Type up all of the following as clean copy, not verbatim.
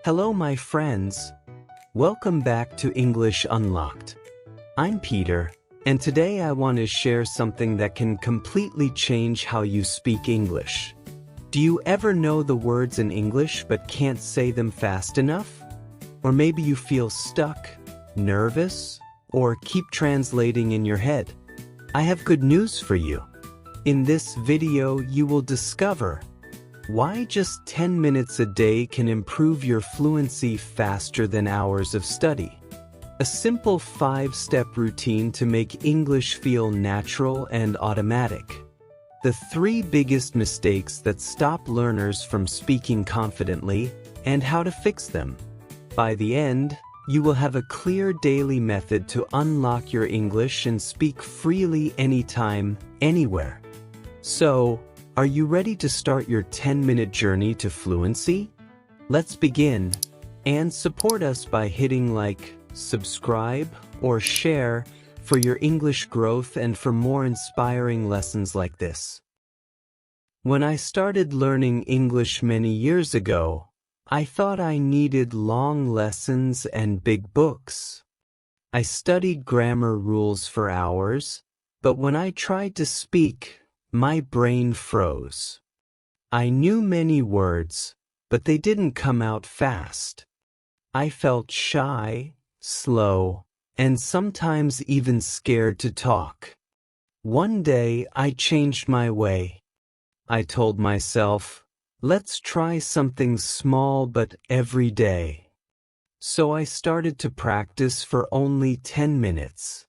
Hello, my friends. Welcome back to English Unlocked. I'm Peter, and today I want to share something that can completely change how you speak English. Do you ever know the words in English but can't say them fast enough? Or maybe you feel stuck, nervous, or keep translating in your head. I have good news for you. In this video, you will discover why just 10 minutes a day can improve your fluency faster than hours of study. A simple 5-step routine to make English feel natural and automatic. The 3 biggest mistakes that stop learners from speaking confidently, and how to fix them. By the end, you will have a clear daily method to unlock your English and speak freely anytime, anywhere. So, are you ready to start your 10-minute journey to fluency? Let's begin, and support us by hitting like, subscribe, or share for your English growth and for more inspiring lessons like this. When I started learning English many years ago, I thought I needed long lessons and big books. I studied grammar rules for hours, but when I tried to speak, my brain froze. I knew many words, but they didn't come out fast. I felt shy, slow, and sometimes even scared to talk. One day, I changed my way. I told myself, let's try something small but every day. So I started to practice for only 10 minutes.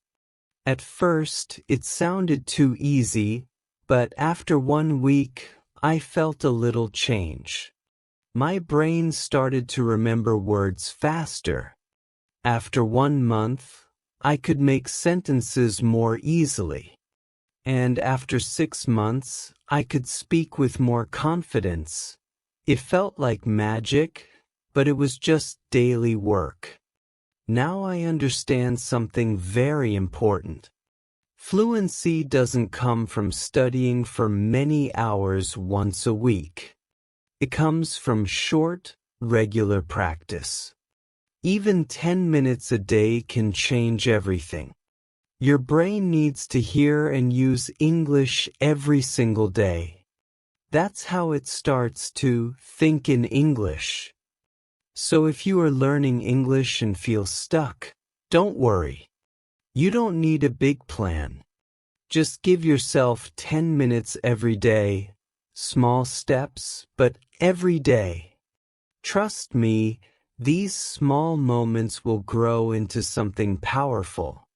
At first, it sounded too easy, but after 1 week, I felt a little change. My brain started to remember words faster. After 1 month, I could make sentences more easily. And after 6 months, I could speak with more confidence. It felt like magic, but it was just daily work. Now I understand something very important. Fluency doesn't come from studying for many hours once a week. It comes from short, regular practice. Even 10 minutes a day can change everything. Your brain needs to hear and use English every single day. That's how it starts to think in English. So if you are learning English and feel stuck, don't worry. You don't need a big plan. Just give yourself 10 minutes every day. Small steps, but every day. Trust me, these small moments will grow into something powerful.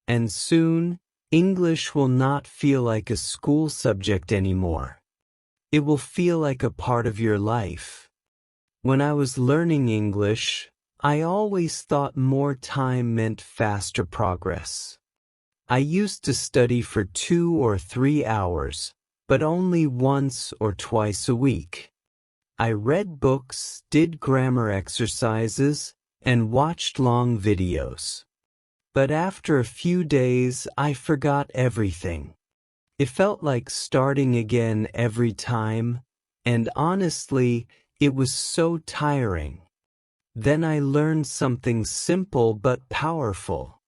And soon, English will not feel like a school subject anymore. It will feel like a part of your life. When I was learning English, I always thought more time meant faster progress. I used to study for 2 or 3 hours, but only once or twice a week. I read books, did grammar exercises, and watched long videos. But after a few days, I forgot everything. It felt like starting again every time, and honestly, it was so tiring. Then I learned something simple but powerful.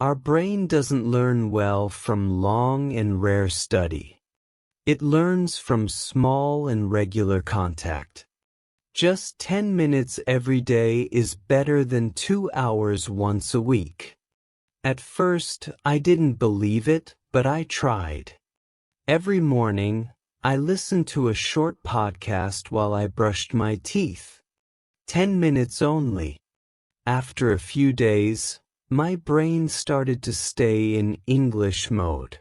Our brain doesn't learn well from long and rare study. It learns from small and regular contact. Just 10 minutes every day is better than 2 hours once a week. At first, I didn't believe it, but I tried. Every morning, I listened to a short podcast while I brushed my teeth. 10 minutes only. After a few days, my brain started to stay in English mode.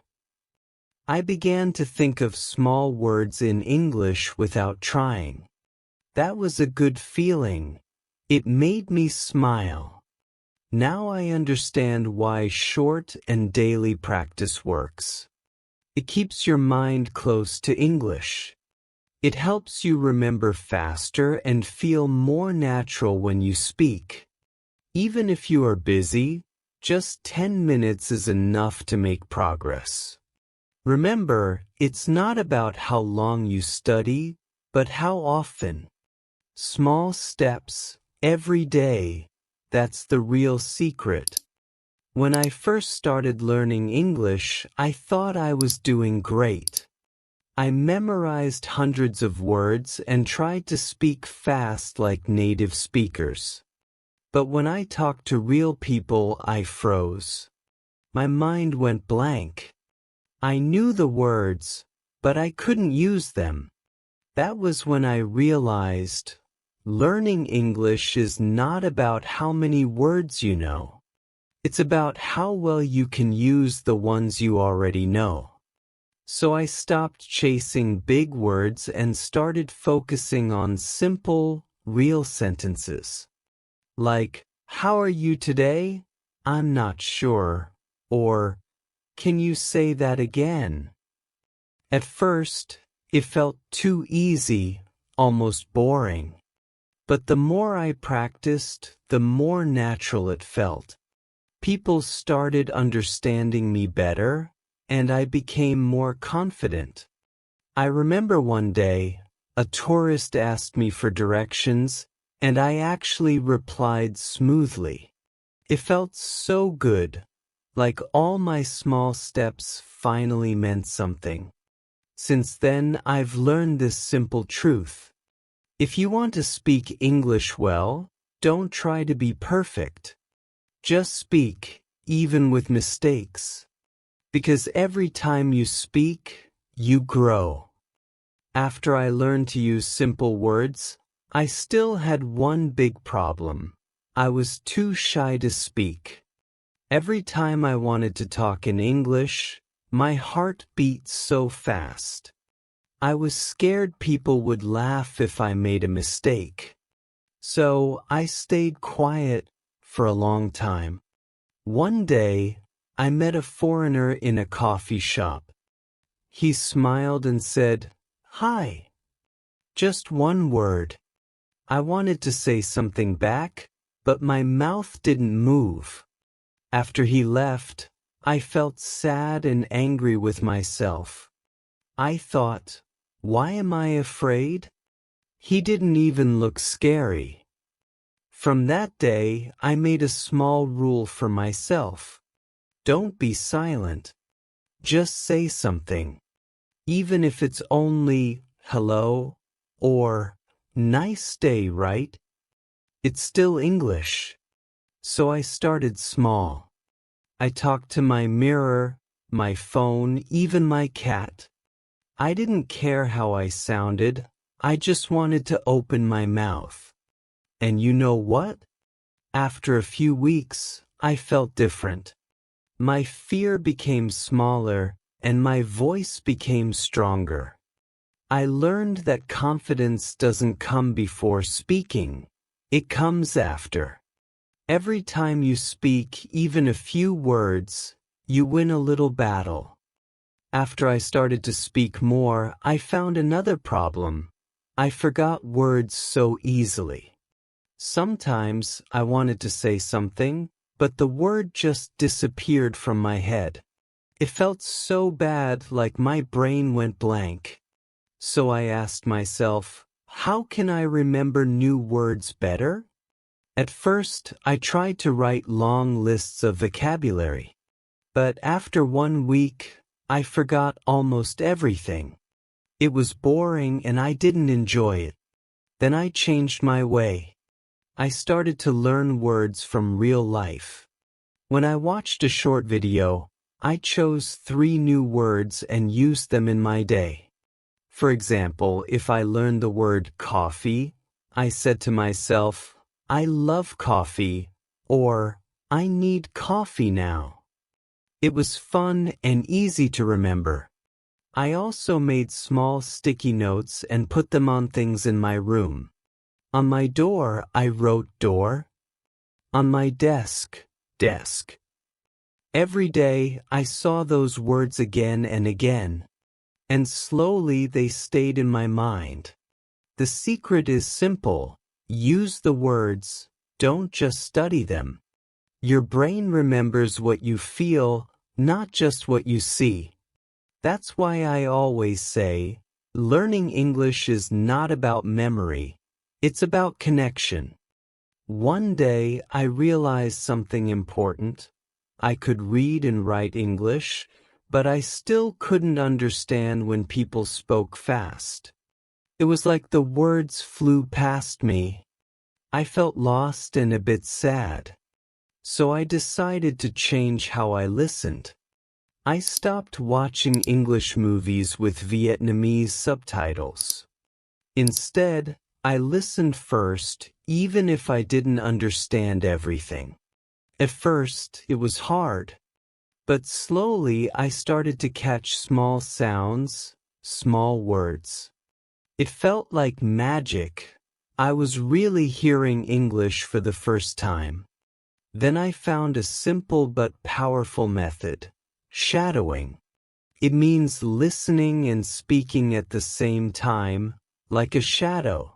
I began to think of small words in English without trying. That was a good feeling. It made me smile. Now I understand why short and daily practice works. It keeps your mind close to English. It helps you remember faster and feel more natural when you speak. Even if you are busy, just 10 minutes is enough to make progress. Remember, it's not about how long you study, but how often. Small steps, Every day. That's the real secret. When I first started learning English, I thought I was doing great. I memorized hundreds of words and tried to speak fast like native speakers. But when I talked to real people, I froze. My mind went blank. I knew the words, but I couldn't use them. That was when I realized, learning English is not about how many words you know. It's about how well you can use the ones you already know. So I stopped chasing big words and started focusing on simple, real sentences. Like, how are you today? I'm not sure. Or, can you say that again? At first, it felt too easy, almost boring. But the more I practiced, the more natural it felt. People started understanding me better, and I became more confident. I remember one day, a tourist asked me for directions, and I actually replied smoothly. It felt so good, like all my small steps finally meant something. Since then, I've learned this simple truth. If you want to speak English well, don't try to be perfect. Just speak, even with mistakes. Because every time you speak, you grow. After I learned to use simple words, I still had one big problem. I was too shy to speak. Every time I wanted to talk in English, my heart beat so fast. I was scared people would laugh if I made a mistake. So I stayed quiet for a long time. One day, I met a foreigner in a coffee shop. He smiled and said, "Hi." Just one word. I wanted to say something back, but my mouth didn't move. After he left, I felt sad and angry with myself. I thought, why am I afraid? He didn't even look scary. From that day, I made a small rule for myself. Don't be silent. Just say something. Even if it's only, hello, or, nice day, right? It's still English. So I started small. I talked to my mirror, my phone, even my cat. I didn't care how I sounded. I just wanted to open my mouth. And you know what? After a few weeks, I felt different. My fear became smaller, and my voice became stronger. I learned that confidence doesn't come before speaking. It comes after. Every time you speak even a few words, you win a little battle. After I started to speak more, I found another problem. I forgot words so easily. Sometimes I wanted to say something, but the word just disappeared from my head. It felt so bad, like my brain went blank. So I asked myself, how can I remember new words better? At first, I tried to write long lists of vocabulary. But after 1 week, I forgot almost everything. It was boring and I didn't enjoy it. Then I changed my way. I started to learn words from real life. When I watched a short video, I chose 3 new words and used them in my day. For example, if I learned the word coffee, I said to myself, I love coffee, or I need coffee now. It was fun and easy to remember. I also made small sticky notes and put them on things in my room. On my door, I wrote door. On my desk, desk. Every day, I saw those words again and again. And slowly they stayed in my mind. The secret is simple. Use the words, don't just study them. Your brain remembers what you feel, not just what you see. That's why I always say, learning English is not about memory. It's about connection. One day, I realized something important. I could read and write English, but I still couldn't understand when people spoke fast. It was like the words flew past me. I felt lost and a bit sad. So I decided to change how I listened. I stopped watching English movies with Vietnamese subtitles. Instead, I listened first, even if I didn't understand everything. At first, it was hard. But slowly I started to catch small sounds, small words. It felt like magic. I was really hearing English for the first time. Then I found a simple but powerful method: shadowing. It means listening and speaking at the same time, like a shadow.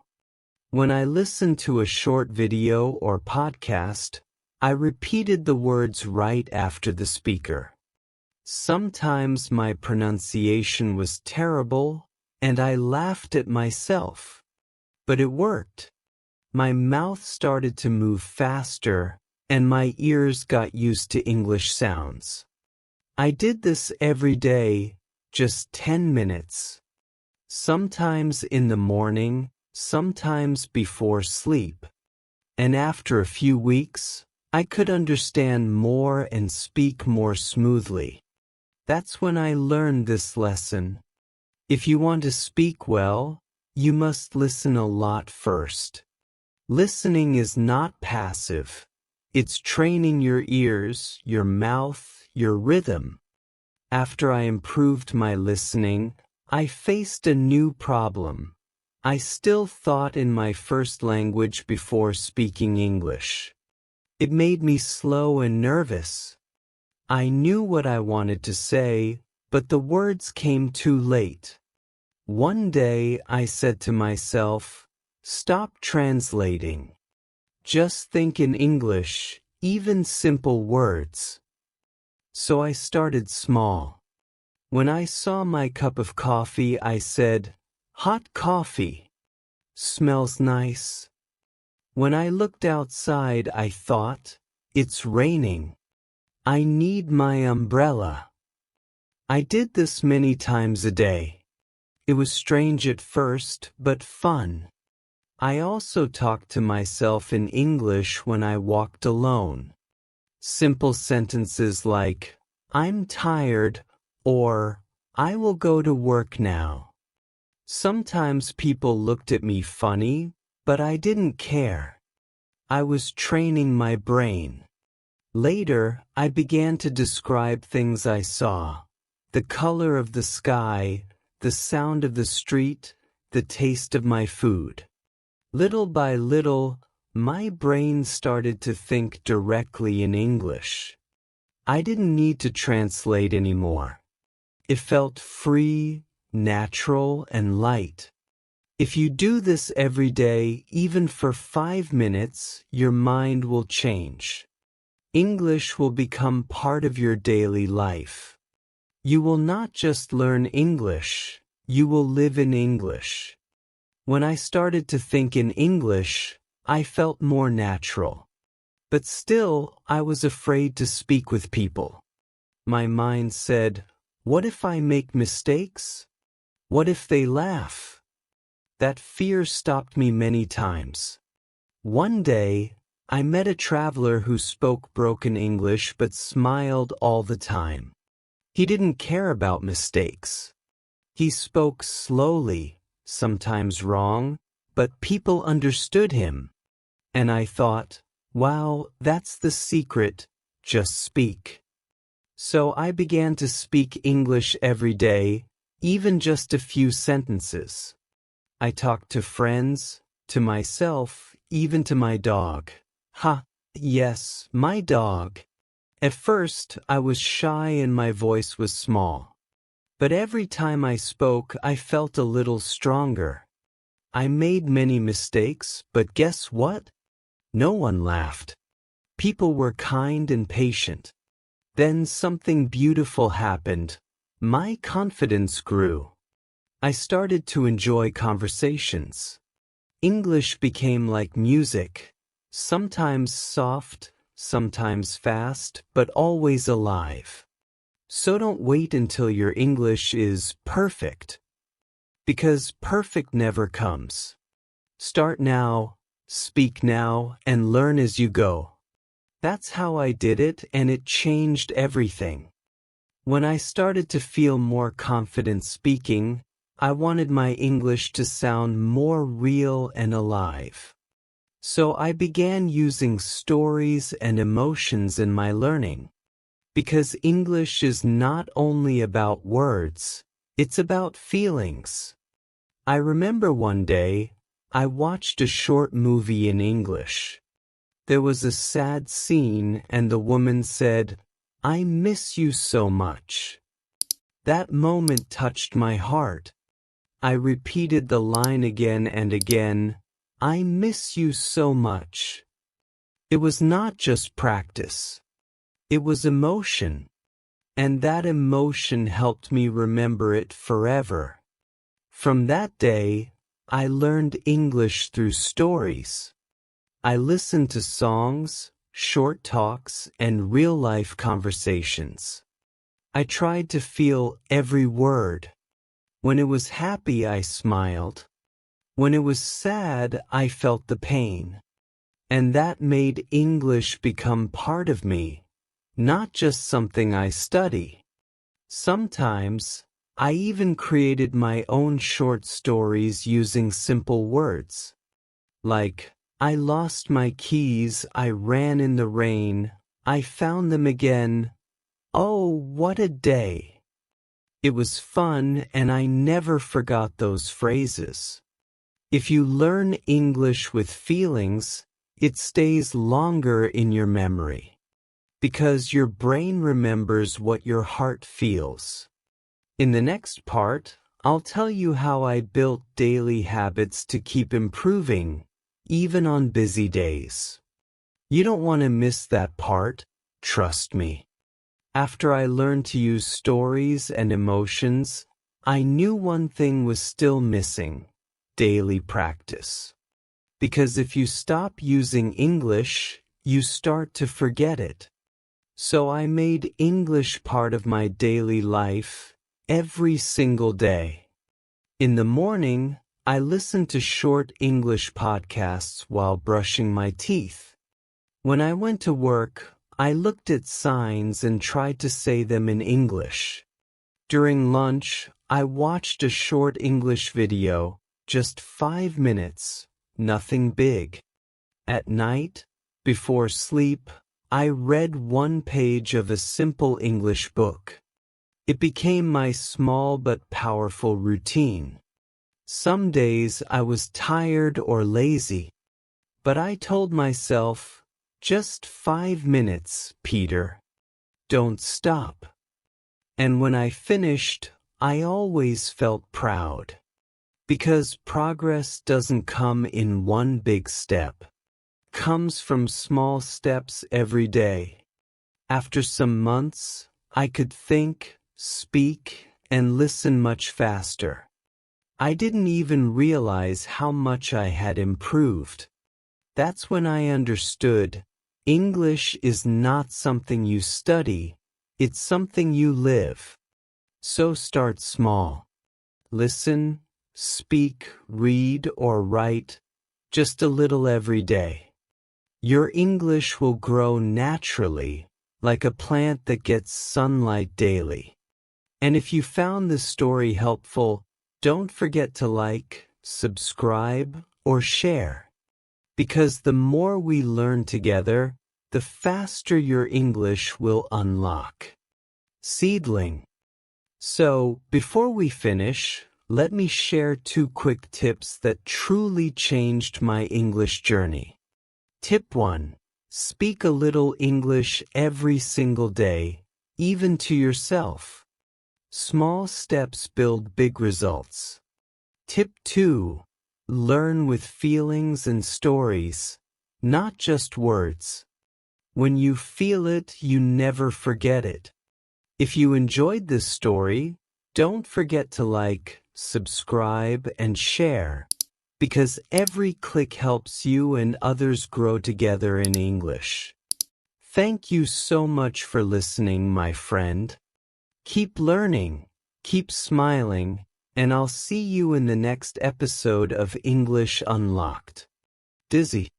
When I listened to a short video or podcast, I repeated the words right after the speaker. Sometimes my pronunciation was terrible, and I laughed at myself. But it worked. My mouth started to move faster, and my ears got used to English sounds. I did this every day, just 10 minutes. Sometimes in the morning, sometimes before sleep. And after a few weeks, I could understand more and speak more smoothly. That's when I learned this lesson. If you want to speak well, you must listen a lot first. Listening is not passive. It's training your ears, your mouth, your rhythm. After I improved my listening, I faced a new problem. I still thought in my first language before speaking English. It made me slow and nervous. I knew what I wanted to say, but the words came too late. One day I said to myself, "Stop translating. Just think in English, even simple words." So I started small. When I saw my cup of coffee, I said, "Hot coffee. Smells nice." When I looked outside, I thought, "It's raining. I need my umbrella." I did this many times a day. It was strange at first, but fun. I also talked to myself in English when I walked alone. Simple sentences like, "I'm tired," or "I will go to work now." Sometimes people looked at me funny, but I didn't care. I was training my brain. Later, I began to describe things I saw: the color of the sky, the sound of the street, the taste of my food. Little by little, my brain started to think directly in English. I didn't need to translate anymore. It felt free, natural, and light. If you do this every day, even for 5 minutes, your mind will change. English will become part of your daily life. You will not just learn English, you will live in English. When I started to think in English, I felt more natural. But still, I was afraid to speak with people. My mind said, "What if I make mistakes? What if they laugh?" That fear stopped me many times. One day, I met a traveler who spoke broken English but smiled all the time. He didn't care about mistakes. He spoke slowly, sometimes wrong, but people understood him. And I thought, wow, that's the secret, just speak. So I began to speak English every day, even just a few sentences. I talked to friends, to myself, even to my dog. Yes, my dog. At first, I was shy and my voice was small. But every time I spoke, I felt a little stronger. I made many mistakes, but guess what? No one laughed. People were kind and patient. Then something beautiful happened. My confidence grew. I started to enjoy conversations. English became like music. Sometimes soft, sometimes fast, but always alive. So don't wait until your English is perfect, because perfect never comes. Start now, speak now, and learn as you go. That's how I did it, and it changed everything. When I started to feel more confident speaking, I wanted my English to sound more real and alive. So I began using stories and emotions in my learning. Because English is not only about words, it's about feelings. I remember one day, I watched a short movie in English. There was a sad scene and the woman said, "I miss you so much." That moment touched my heart. I repeated the line again and again, "I miss you so much." It was not just practice. It was emotion. And that emotion helped me remember it forever. From that day, I learned English through stories. I listened to songs, short talks, and real-life conversations. I tried to feel every word. When it was happy, I smiled. When it was sad, I felt the pain. And that made English become part of me, not just something I study. Sometimes, I even created my own short stories using simple words. Like, I lost my keys, I ran in the rain, I found them again. Oh, what a day! It was fun and I never forgot those phrases. If you learn English with feelings, it stays longer in your memory. Because your brain remembers what your heart feels. In the next part, I'll tell you how I built daily habits to keep improving, even on busy days. You don't want to miss that part, trust me. After I learned to use stories and emotions, I knew one thing was still missing: daily practice. Because if you stop using English, you start to forget it. So I made English part of my daily life, every single day. In the morning, I listened to short English podcasts while brushing my teeth. When I went to work, I looked at signs and tried to say them in English. During lunch, I watched a short English video, just 5 minutes, nothing big. At night, before sleep, I read one page of a simple English book. It became my small but powerful routine. Some days I was tired or lazy, but I told myself, just 5 minutes, Peter. Don't stop. And when I finished, I always felt proud. Because progress doesn't come in one big step. Comes from small steps every day. After some months, I could think, speak, and listen much faster. I didn't even realize how much I had improved. That's when I understood, English is not something you study, it's something you live. So start small. Listen, speak, read, or write, just a little every day. Your English will grow naturally, like a plant that gets sunlight daily. And if you found this story helpful, don't forget to like, subscribe, or share. Because the more we learn together, the faster your English will unlock. Seedling. So, before we finish, let me share 2 quick tips that truly changed my English journey. Tip 1. Speak a little English every single day, even to yourself. Small steps build big results. Tip 2. Learn with feelings and stories, not just words. When you feel it, you never forget it. If you enjoyed this story, don't forget to like, subscribe, and share. because every click helps you and others grow together in English. Thank you so much for listening, my friend. Keep learning, keep smiling, and I'll see you in the next episode of English Unlocked. Dizzy.